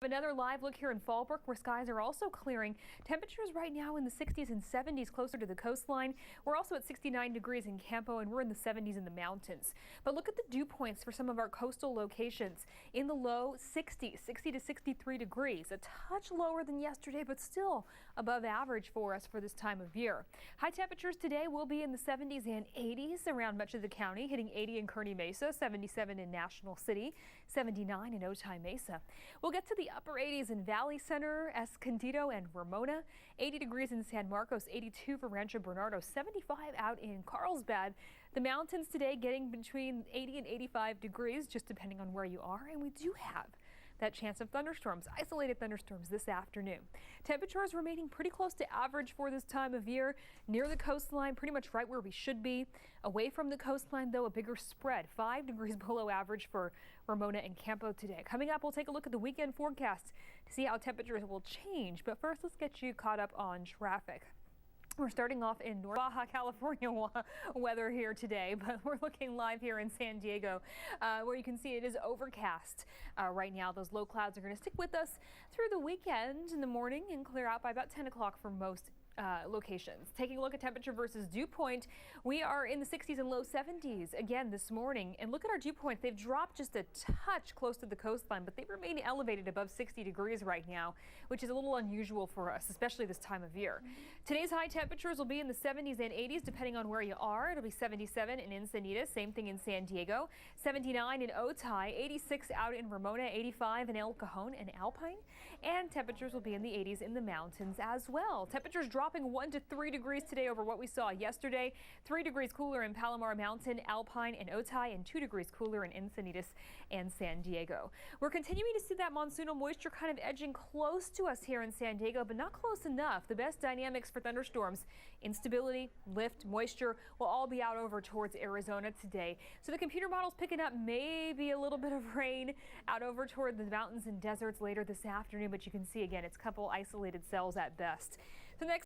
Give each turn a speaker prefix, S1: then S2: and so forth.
S1: Another live look here in Fallbrook where skies are also clearing. Temperatures right now in the 60s and 70s closer to the coastline. We're also at 69 degrees in Campo and we're in the 70s in the mountains. But look at the dew points for some of our coastal locations. In the low 60s, 60 to 63 degrees. A touch lower than yesterday, but still above average for us for this time of year. High temperatures today will be in the 70s and 80s around much of the county, hitting 80 in Kearney Mesa, 77 in National City, 79 in Otay Mesa. We'll get to the upper 80s in Valley Center, Escondido, and Ramona. 80 degrees in San Marcos, 82 for Rancho Bernardo, 75 out in Carlsbad. The mountains today getting between 80 and 85 degrees, just depending on where you are. And we do have that chance of thunderstorms, isolated thunderstorms this afternoon. Temperatures remaining pretty close to average for this time of year. Near the coastline, pretty much right where we should be. Away from the coastline, though, a bigger spread. 5 degrees below average for Ramona and Campo today. Coming up, we'll take a look at the weekend forecast to see how temperatures will change. But first, let's get you caught up on traffic. We're starting off in North Baja California weather here today, but we're looking live here in San Diego where you can see it is overcast right now. Those low clouds are going to stick with us through the weekend in the morning and clear out by about 10 o'clock for most locations. Taking a look at temperature versus dew point, we are in the 60s and low 70s again this morning. And look at our dew points. They've dropped just a touch close to the coastline, but they remain elevated above 60 degrees right now, which is a little unusual for us, especially this time of year. Today's high temperatures will be in the 70s and 80s depending on where you are. It'll be 77 in Encinitas, same thing in San Diego, 79 in Otay, 86 out in Ramona, 85 in El Cajon and Alpine, and temperatures will be in the 80s in the mountains as well. Temperatures dropping 1 to 3 degrees today over what we saw yesterday. 3 degrees cooler in Palomar Mountain, Alpine, and Otay, and 2 degrees cooler in Encinitas and San Diego. We're continuing to see that monsoonal moisture kind of edging close to us here in San Diego, but not close enough. The best dynamics for thunderstorms, instability, lift, moisture will all be out over towards Arizona today. So the computer model's picking up maybe a little bit of rain out over toward the mountains and deserts later this afternoon, but you can see again it's a couple isolated cells at best. The next